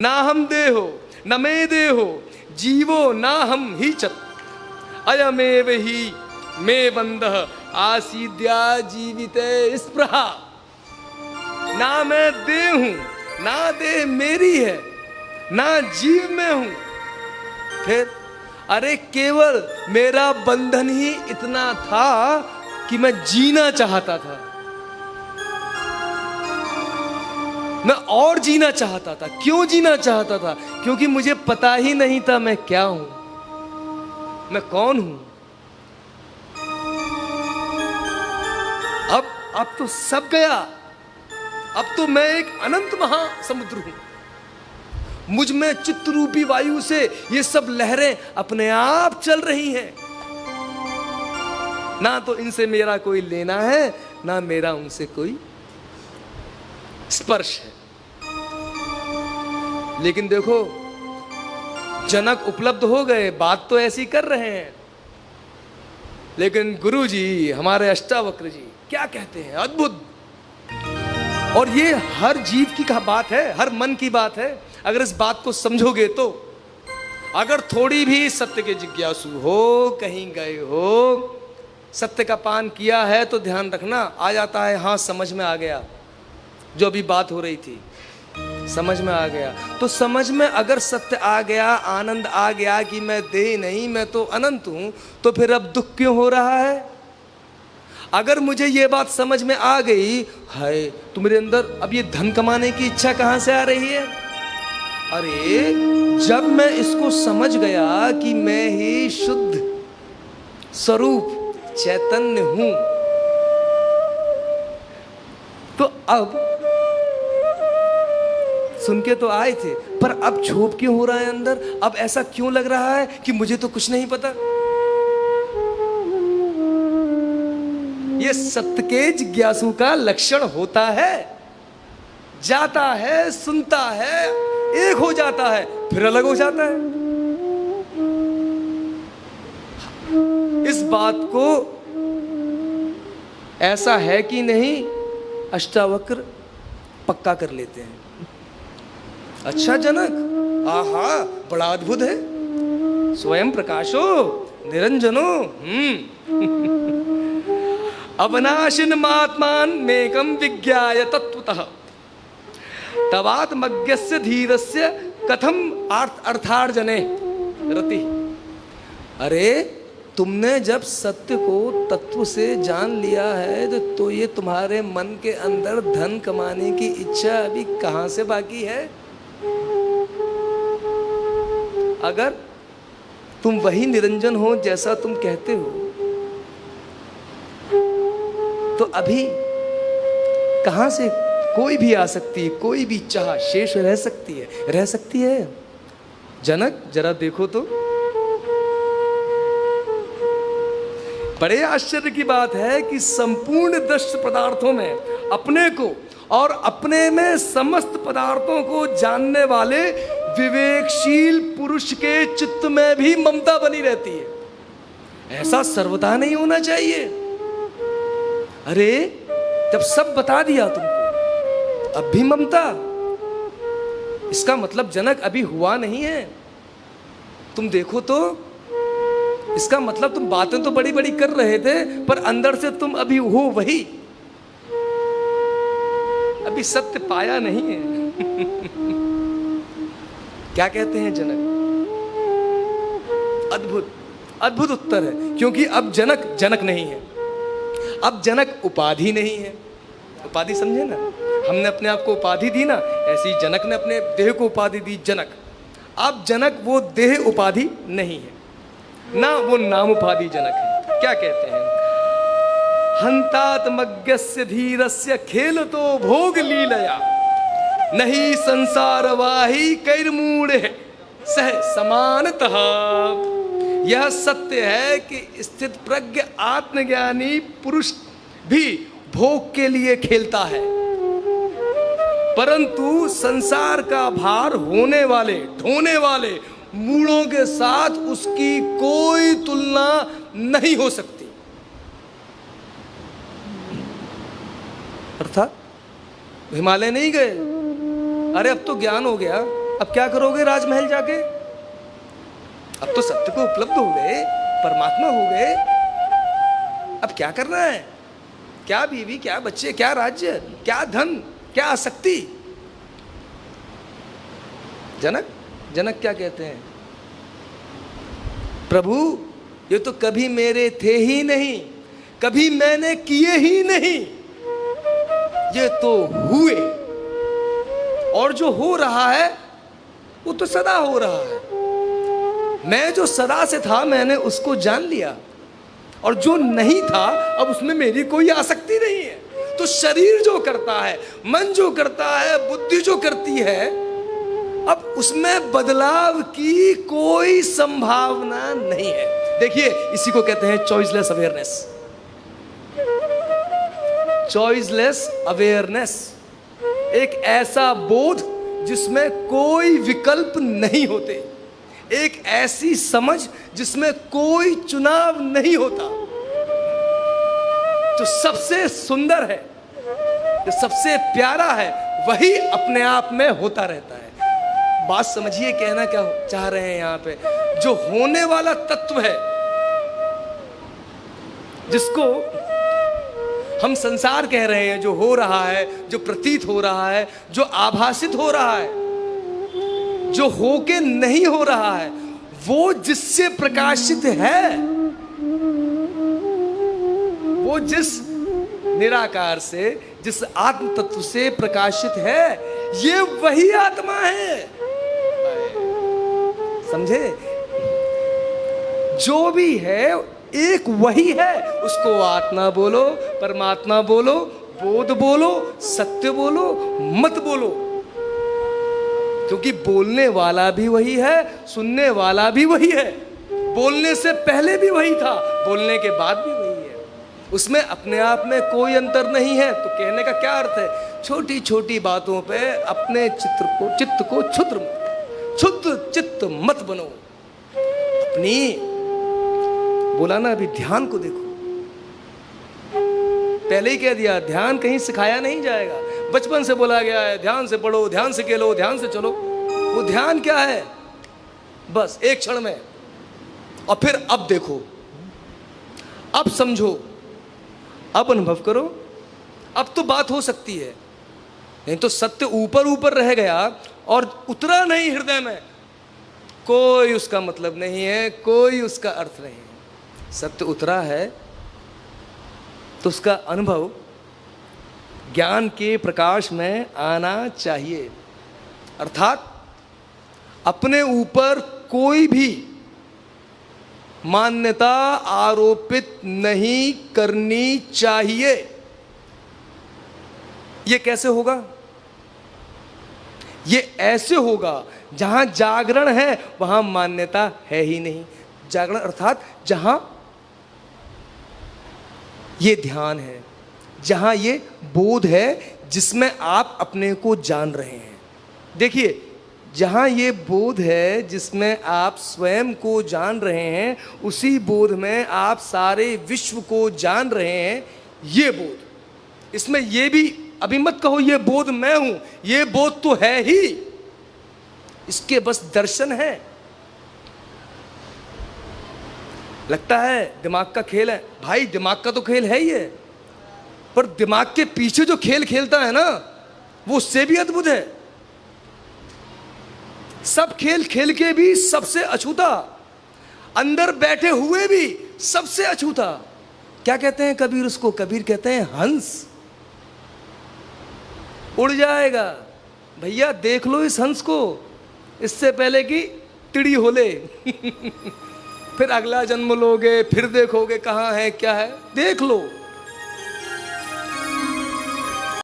ना हम देहो न मे देहो जीवो ना हम ही चत अयमेव ही मे बंधः आसीद्या जीविते स्पृहा। ना मैं देह हूं, ना देह मेरी है, ना जीव में हूं। फिर अरे केवल मेरा बंधन ही इतना था कि मैं जीना चाहता था, मैं और जीना चाहता था। क्यों जीना चाहता था? क्योंकि मुझे पता ही नहीं था मैं क्या हूं, मैं कौन हूं। अब तो सब गया। अब तो मैं एक अनंत महासमुद्र हूं। मुझ में चित्त रूपी वायु से ये सब लहरें अपने आप चल रही हैं। ना तो इनसे मेरा कोई लेना है, ना मेरा उनसे कोई स्पर्श है। लेकिन देखो, जनक उपलब्ध हो गए, बात तो ऐसी कर रहे हैं, लेकिन गुरु जी, हमारे अष्टावक्र जी क्या कहते हैं? अद्भुत। और ये हर जीव की बात है, हर मन की बात है। अगर इस बात को समझोगे तो, अगर थोड़ी भी सत्य के जिज्ञासु हो, कहीं गए हो, सत्य का पान किया है, तो ध्यान रखना, आ जाता है हाँ समझ में आ गया। जो अभी बात हो रही थी, समझ में आ गया। तो समझ में अगर सत्य आ गया, आनंद आ गया कि मैं देह नहीं, मैं तो अनंत हूं, तो फिर अब दुख क्यों हो रहा है? अगर मुझे ये बात समझ में आ गई है, तो मेरे अंदर अब ये धन कमाने की इच्छा कहां से आ रही है? अरे जब मैं इसको समझ गया कि मैं ही शुद्ध स्वरूप चैतन्य हूं, तो अब सुन के तो आए थे, पर अब क्षोभ क्यों हो रहा है अंदर? अब ऐसा क्यों लग रहा है कि मुझे तो कुछ नहीं पता? ये सत्य के जिज्ञासु का लक्षण होता है। जाता है, सुनता है, एक हो जाता है, फिर अलग हो जाता है। इस बात को ऐसा है कि नहीं, अष्टावक्र पक्का कर लेते हैं। अच्छा जनक, आहा बड़ा अद्भुत है, स्वयं प्रकाशो निरंजनो अवनाशिन महात्मान मेकम विज्ञाय तत्वतः तवात्मज्ञस्य धीरस्य कथम अर्थार्जने रति। अरे तुमने जब सत्य को तत्व से जान लिया है, तो ये तुम्हारे मन के अंदर धन कमाने की इच्छा अभी कहां से बाकी है? अगर तुम वही निरंजन हो जैसा तुम कहते हो, तो अभी कहां से कोई भी आ सकती है, कोई भी चाह शेष रह सकती है, रह सकती है। जनक जरा देखो तो, बड़े आश्चर्य की बात है कि संपूर्ण दृश्य पदार्थों में अपने को और अपने में समस्त पदार्थों को जानने वाले विवेकशील पुरुष के चित्त में भी ममता बनी रहती है। ऐसा सर्वथा नहीं होना चाहिए। अरे जब सब बता दिया तुमको, अब भी ममता, इसका मतलब जनक अभी हुआ नहीं है। तुम देखो तो, इसका मतलब तुम बातें तो बड़ी बड़ी कर रहे थे, पर अंदर से तुम अभी हो वही, अभी सत्य पाया नहीं है। क्या कहते हैं जनक? अद्भुत अद्भुत उत्तर है। क्योंकि अब जनक जनक नहीं है, अब जनक उपाधि नहीं है। उपाधि समझे ना, हमने अपने आप को उपाधि दी ना, ऐसी जनक ने अपने देह को उपाधि दी जनक। अब जनक वो देह उपाधि नहीं है, ना वो नाम उपाधि जनक है। क्या कहते हैं? हंतात्मज्ञस्य धीरस्य खेलतो भोग लीलया नहीं संसार वाही कैर्मूढ़ सह समानतः। यह सत्य है कि स्थित प्रज्ञ आत्मज्ञानी पुरुष भी भोग के लिए खेलता है, परंतु संसार का भार होने वाले ढोने वाले मूढ़ों के साथ उसकी कोई तुलना नहीं हो सकती। अर्थात हिमालय नहीं गए, अरे अब तो ज्ञान हो गया, अब क्या करोगे राजमहल जाके? अब तो सत्य को उपलब्ध हो गए, परमात्मा हो गए, अब क्या करना है? क्या बीवी, क्या बच्चे, क्या राज्य, क्या धन, क्या आसक्ति? जनक क्या कहते हैं? प्रभु ये तो कभी मेरे थे ही नहीं, कभी मैंने किए ही नहीं, ये तो हुए, और जो हो रहा है वो तो सदा हो रहा है। मैं जो सदा से था मैंने उसको जान लिया, और जो नहीं था अब उसमें मेरी कोई आसक्ति नहीं है। तो शरीर जो करता है, मन जो करता है, बुद्धि जो करती है, अब उसमें बदलाव की कोई संभावना नहीं है। देखिए इसी को कहते हैं चॉइसलेस अवेयरनेस। चॉइसलेस अवेयरनेस, एक ऐसा बोध जिसमें कोई विकल्प नहीं होते, एक ऐसी समझ जिसमें कोई चुनाव नहीं होता। जो सबसे सुंदर है, जो सबसे प्यारा है, वही अपने आप में होता रहता है। बात समझिए, कहना क्या चाह रहे हैं यहां पे? जो होने वाला तत्व है, जिसको हम संसार कह रहे हैं, जो हो रहा है, जो प्रतीत हो रहा है, जो आभासित हो रहा है, जो होके नहीं हो रहा है, वो जिससे प्रकाशित है, वो जिस निराकार से, जिस आत्म तत्व से प्रकाशित है, ये वही आत्मा है। समझे? जो भी है एक वही है, उसको आत्मा बोलो, परमात्मा बोलो, बोध बोलो, सत्य बोलो, मत बोलो, क्योंकि बोलने वाला भी वही है, सुनने वाला भी वही है। बोलने से पहले भी वही था, बोलने के बाद भी वही है। उसमें अपने आप में कोई अंतर नहीं है। तो कहने का क्या अर्थ है? छोटी छोटी बातों पे अपने चित्त को क्षुद्र चित्त मत बनो। अपनी बोला ना, अभी ध्यान को देखो। पहले ही कह दिया, ध्यान कहीं सिखाया नहीं जाएगा, बचपन से बोला गया है ध्यान से पढ़ो, ध्यान से खेलो, ध्यान से चलो। वो ध्यान क्या है? बस एक क्षण में, और फिर अब देखो, अब समझो, अब अनुभव करो, अब तो बात हो सकती है। नहीं तो सत्य ऊपर ऊपर रह गया और उतरा नहीं हृदय में, कोई उसका मतलब नहीं है, कोई उसका अर्थ नहीं है। सत्य उतरा है तो उसका अनुभव ज्ञान के प्रकाश में आना चाहिए। अर्थात अपने ऊपर कोई भी मान्यता आरोपित नहीं करनी चाहिए। यह कैसे होगा? ये ऐसे होगा जहां जागरण है वहां मान्यता है ही नहीं। जागरण अर्थात जहां ये ध्यान है, जहां ये बोध है जिसमें आप अपने को जान रहे हैं। देखिए, जहां ये बोध है जिसमें आप स्वयं को जान रहे हैं, उसी बोध में आप सारे विश्व को जान रहे हैं। ये बोध, इसमें ये भी अभी मत कहो ये बोध मैं हूं, ये बोध तो है ही, इसके बस दर्शन है। लगता है दिमाग का खेल है, भाई दिमाग का तो खेल है ही है, पर दिमाग के पीछे जो खेल खेलता है ना, वो उससे भी अद्भुत है। सब खेल खेल के भी सबसे अछूता, अंदर बैठे हुए भी सबसे अछूता। क्या कहते हैं कबीर उसको? कबीर कहते हैं हंस। उड़ जाएगा भैया, देख लो इस हंस को, इससे पहले कि तिड़ी होले फिर अगला जन्म लोगे, फिर देखोगे कहाँ है क्या है, देख लो।